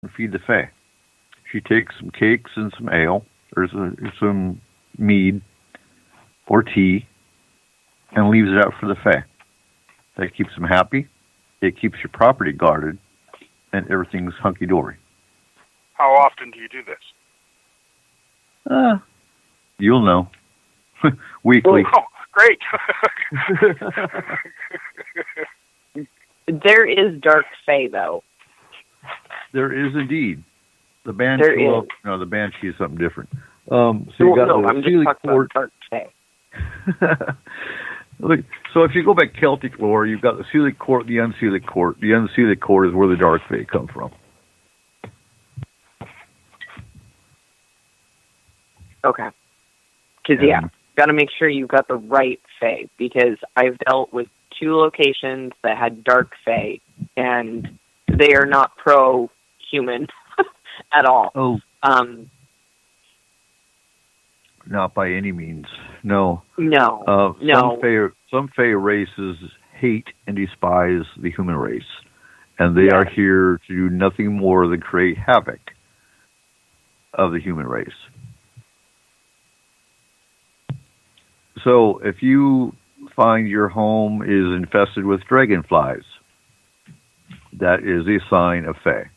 and feed the fae. She takes some cakes and some ale, or some mead or tea, and leaves it out for the fae. That keeps them happy. It keeps your property guarded, and everything's hunky-dory. How often do you do this? You'll know. Weekly. Oh, great. There is dark fae, though. There is indeed. The banshee. There is. No, the banshee is something different. So you got no, the I'm just Sealy talking Court. about dark fae. Look, so if you go back Celtic lore, you've got the Sealy Court, the Unsealy Court. The Unsealy Court is where the dark fae come from. Okay. Because, got to make sure you've got the right fae, because I've dealt with 2 locations that had dark fae, and they are not pro-human at all. Oh. Not by any means. No. No. Some fae races hate and despise the human race, and they are here to do nothing more than create havoc of the human race. So if you find your home is infested with dragonflies, that is a sign of fae.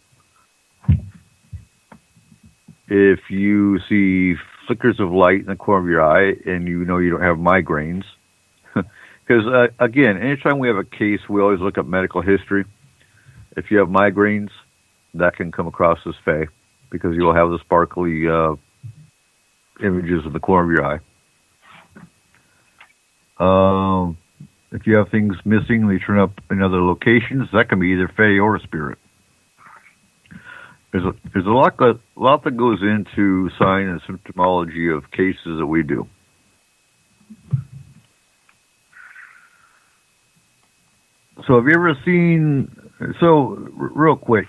If you see flickers of light in the corner of your eye and you know you don't have migraines, because again, anytime we have a case, we always look up medical history. If you have migraines, that can come across as fae, because you will have the sparkly images in the corner of your eye. If you have things missing, they turn up in other locations. That can be either fae or a spirit. There's a lot that goes into sign and symptomology of cases that we do. So have you ever seen? So real quick,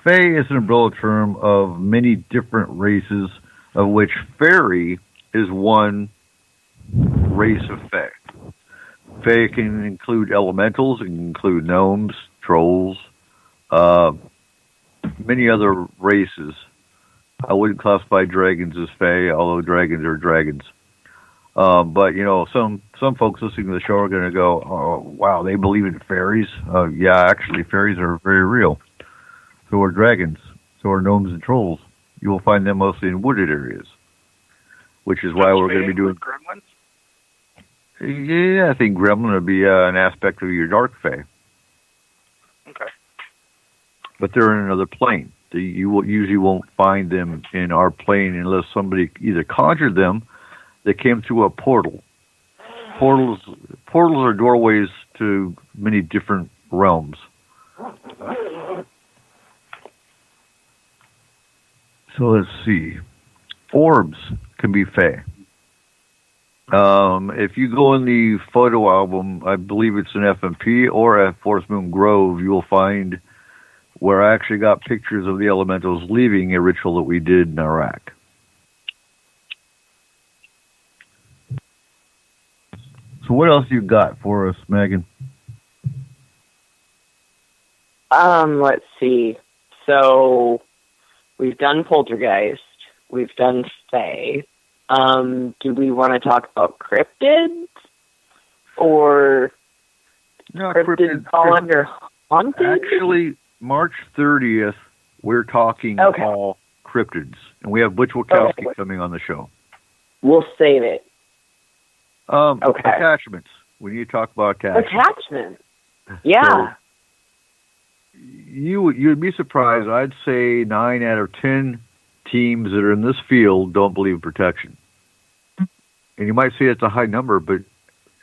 fae is an umbrella term of many different races, of which fairy is one race of fae. Fae can include elementals, it can include gnomes, trolls, many other races. I wouldn't classify dragons as fae, although dragons are dragons. But you know, some folks listening to the show are going to go, "Oh, wow, they believe in fairies." Yeah, actually, fairies are very real. So are dragons. So are gnomes and trolls. You will find them mostly in wooded areas, which is why we're going to be doing gremlins. Yeah, I think gremlin would be an aspect of your dark fae. Okay. But they're in another plane. You usually won't find them in our plane unless somebody either conjured them, they came through a portal. Portals are doorways to many different realms. So let's see. Orbs can be fae. If you go in the photo album, I believe it's an FMP or at Forest Moon Grove, you will find where I actually got pictures of the elementals leaving a ritual that we did in Iraq. So what else you got for us, Megan? Let's see. So we've done poltergeist. We've done fae. Do we want to talk about cryptids? Or cryptids fall under haunted? Actually, March 30th, we're talking all cryptids. And we have Butch Wachowski coming on the show. We'll save it. Attachments. We need to talk about attachments. Attachments. Yeah. So, you'd be surprised. I'd say 9 out of 10 teams that are in this field don't believe in protection. And you might say it's a high number, but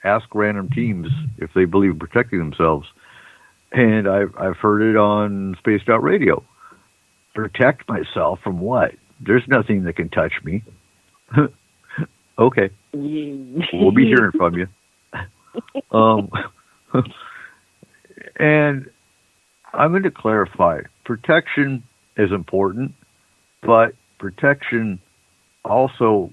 ask random teams if they believe in protecting themselves. And I've heard it on Spaced Out Radio. Protect myself from what? There's nothing that can touch me. Okay. We'll be hearing from you. And I'm going to clarify. Protection is important, but protection also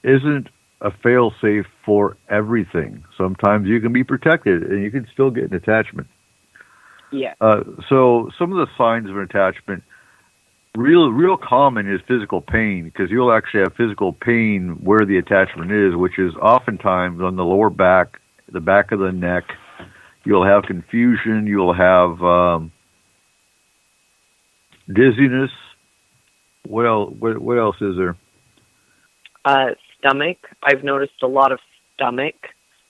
isn't a fail-safe for everything. Sometimes you can be protected and you can still get an attachment. Yeah. So some of the signs of an attachment, real common is physical pain, because you'll actually have physical pain where the attachment is, which is oftentimes on the lower back, the back of the neck. You'll have confusion. You'll have dizziness. What else is there? Stomach. I've noticed a lot of stomach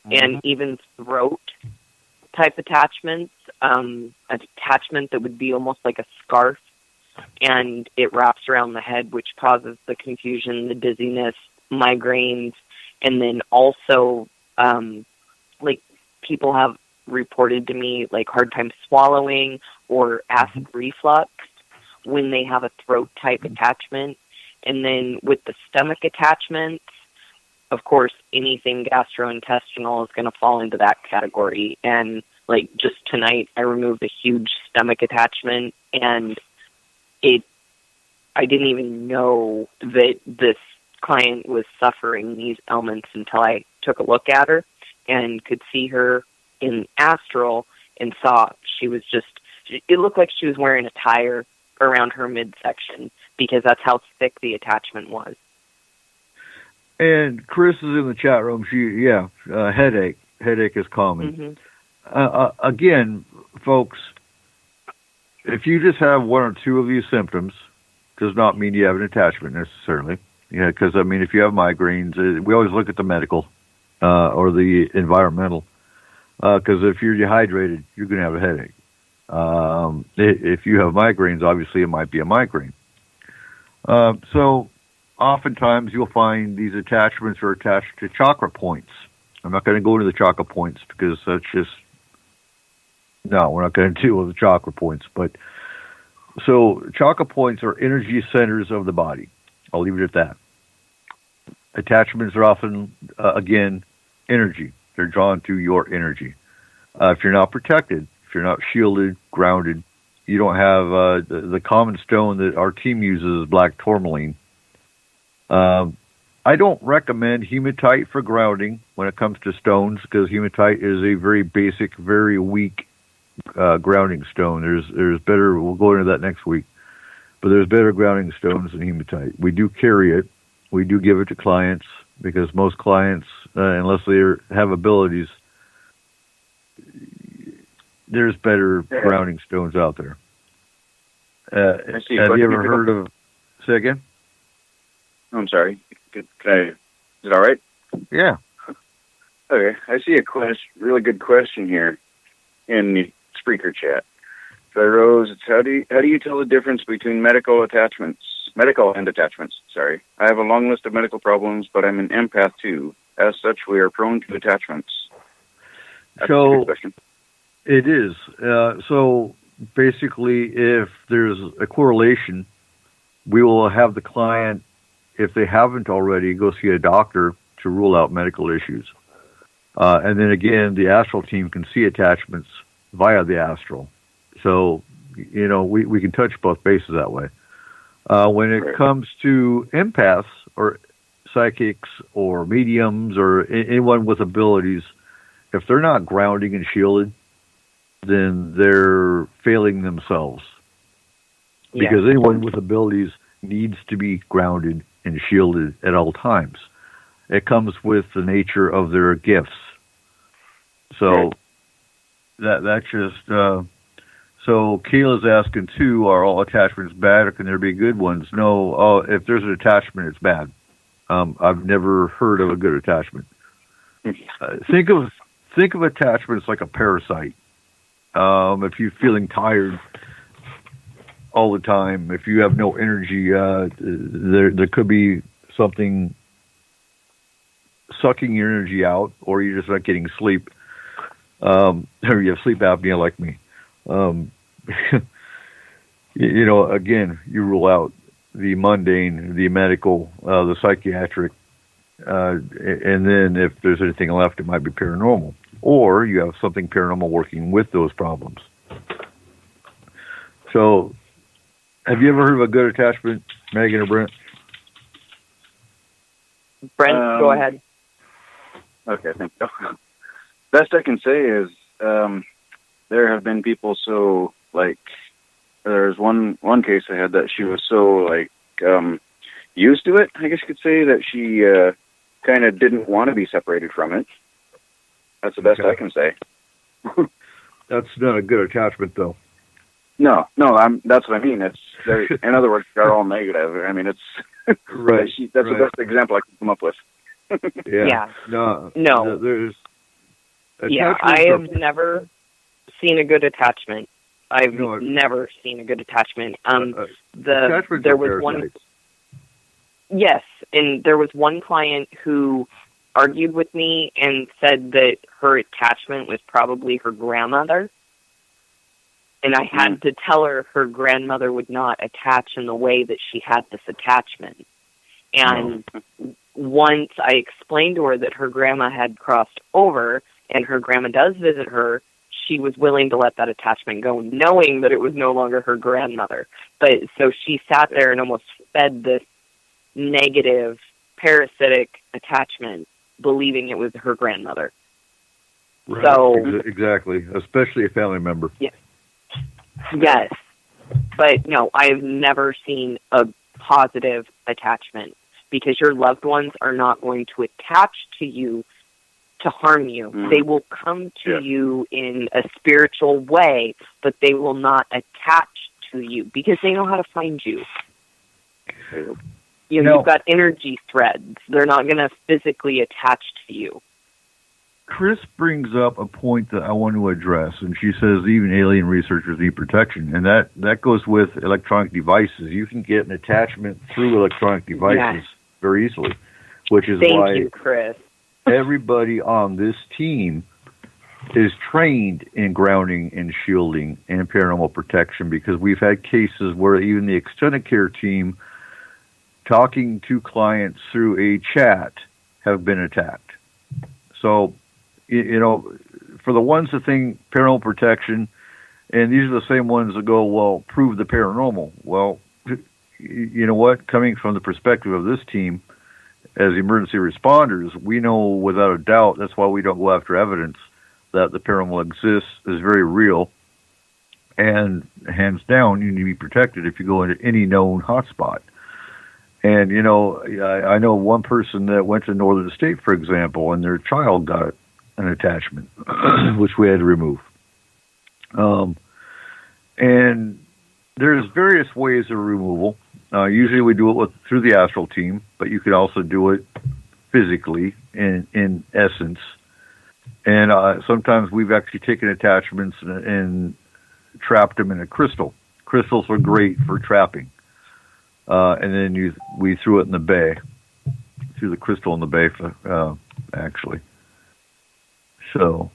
and even throat type attachments. An attachment that would be almost like a scarf, and it wraps around the head, which causes the confusion, the dizziness, migraines, and then also, like, people have reported to me, like, hard time swallowing or acid reflux when they have a throat-type attachment. And then with the stomach attachments, of course, anything gastrointestinal is going to fall into that category. And, like, just tonight, I removed a huge stomach attachment, and I didn't even know that this client was suffering these ailments until I took a look at her and could see her in astral and saw she was just, it looked like she was wearing a tire around her midsection, because that's how thick the attachment was. And Chris is in the chat room. Headache. Headache is common. Again, folks, if you just have one or two of these symptoms, does not mean you have an attachment necessarily. Because, I mean, if you have migraines, we always look at the medical or the environmental. Because if you're dehydrated, you're going to have a headache. If you have migraines, obviously it might be a migraine. So oftentimes you'll find these attachments are attached to chakra points. I'm not going to go into the chakra points because that's just, no, we're not going to deal with the chakra points. But so chakra points are energy centers of the body. I'll leave it at that. Attachments are often, again, energy. They're drawn to your energy. If you're not protected, if you're not shielded, grounded, you don't have the common stone that our team uses is black tourmaline. I don't recommend hematite for grounding when it comes to stones, because hematite is a very basic, very weak grounding stone. There's better, we'll go into that next week, but there's better grounding stones than hematite. We do carry it. We do give it to clients, because most clients, unless they have abilities, there's better grounding stones out there. Have you ever heard of? Say again. I'm sorry. Is it all right? Yeah. Okay. I see a really good question here in the Spreaker chat. So Rose, it's how do you tell the difference between medical and attachments? Sorry, I have a long list of medical problems, but I'm an empath too. As such, we are prone to attachments. That's a good question. It is. So basically, if there's a correlation, we will have the client, if they haven't already, go see a doctor to rule out medical issues. And then again, the astral team can see attachments via the astral. So, we can touch both bases that way. When it comes to empaths or psychics or mediums or anyone with abilities, if they're not grounding and shielded, then they're failing themselves. Because anyone with abilities needs to be grounded and shielded at all times. It comes with the nature of their gifts. So that's just. So Kayla's asking too: are all attachments bad, or can there be good ones? No. If there's an attachment, it's bad. I've never heard of a good attachment. Think of attachments like a parasite. If you're feeling tired all the time, if you have no energy, there could be something sucking your energy out, or you're just not getting sleep, or you have sleep apnea like me. Again, you rule out the mundane, the medical, the psychiatric, and then if there's anything left, it might be paranormal, or you have something paranormal working with those problems. So, have you ever heard of a good attachment, Megan or Brent? Brent, go ahead. Okay, thank you. Best I can say is there have been people so, there's one case I had that she was so used to it, I guess you could say, that she kind of didn't want to be separated from it. That's the best I can say. That's not a good attachment, though. No, that's what I mean. In other words, they're all negative. I mean, it's Right. That's the best example I can come up with. Yeah. No. There's. Yeah, I have never seen a good attachment. I've never seen a good attachment. There was one. Yes, and there was one client who argued with me and said that her attachment was probably her grandmother. And I had to tell her grandmother would not attach in the way that she had this attachment. And once I explained to her that her grandma had crossed over and her grandma does visit her, she was willing to let that attachment go, knowing that it was no longer her grandmother. But so she sat there and almost fed this negative, parasitic attachment, believing it was her grandmother. Right. So exactly, especially a family member. Yes. But no, I've never seen a positive attachment, because your loved ones are not going to attach to you to harm you. They will come to you in a spiritual way, but they will not attach to you because they know how to find you. You've got energy threads. They're not going to physically attach to you. Chris brings up a point that I want to address, and she says even alien researchers need protection, and that goes with electronic devices. You can get an attachment through electronic devices very easily, which is why Thank you, Chris. Everybody on this team is trained in grounding and shielding and paranormal protection, because we've had cases where even the extended care team talking to clients through a chat have been attacked. So, for the ones that think paranormal protection, and these are the same ones that go, well, prove the paranormal. Well, you know what? Coming from the perspective of this team, as emergency responders, we know without a doubt, that's why we don't go after evidence, that the paranormal exists, is very real, and hands down, you need to be protected if you go into any known hotspot. And, I know one person that went to Northern State, for example, and their child got an attachment, which we had to remove. And there's various ways of removal. Usually we do it through the astral team, but you could also do it physically, in essence. And sometimes we've actually taken attachments and trapped them in a crystal. Crystals are great for trapping. And then we threw it in the bay, threw the crystal in the bay, actually. So,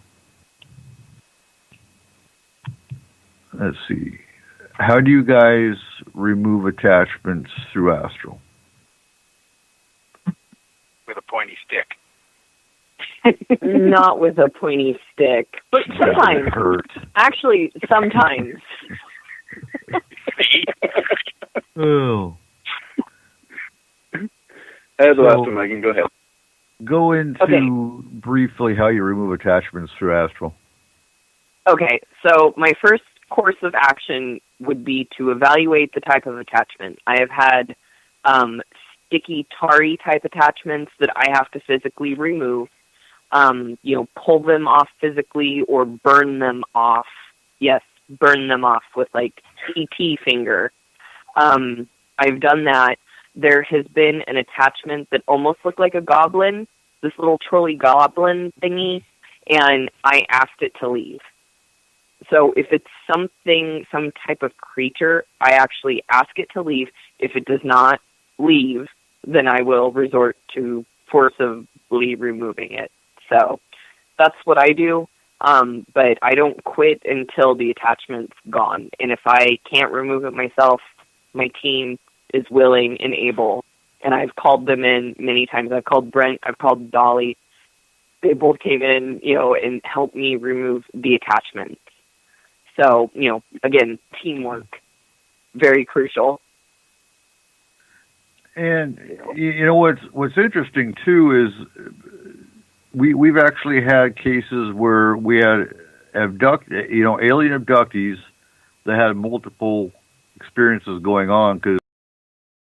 let's see. How do you guys remove attachments through astral? With a pointy stick. Not with a pointy stick, but sometimes. Hurt. Actually, sometimes. Oh. As the last one, I can go ahead. Go into briefly how you remove attachments through astral. Okay, so my first course of action would be to evaluate the type of attachment. I have had sticky, tarry type attachments that I have to physically remove. Pull them off physically or burn them off. Yes, burn them off with CT finger. I've done that. There has been an attachment that almost looked like a goblin, this little trolley goblin thingy, and I asked it to leave. So if it's some type of creature, I actually ask it to leave. If it does not leave, then I will resort to forcibly removing it. So that's what I do. But I don't quit until the attachment's gone. And if I can't remove it myself, my team is willing and able. And I've called them in many times. I've called Brent. I've called Dolly. They both came in, and helped me remove the attachment. So, again, teamwork, very crucial. And what's interesting too is we've actually had cases where we had alien abductees they had multiple experiences going on because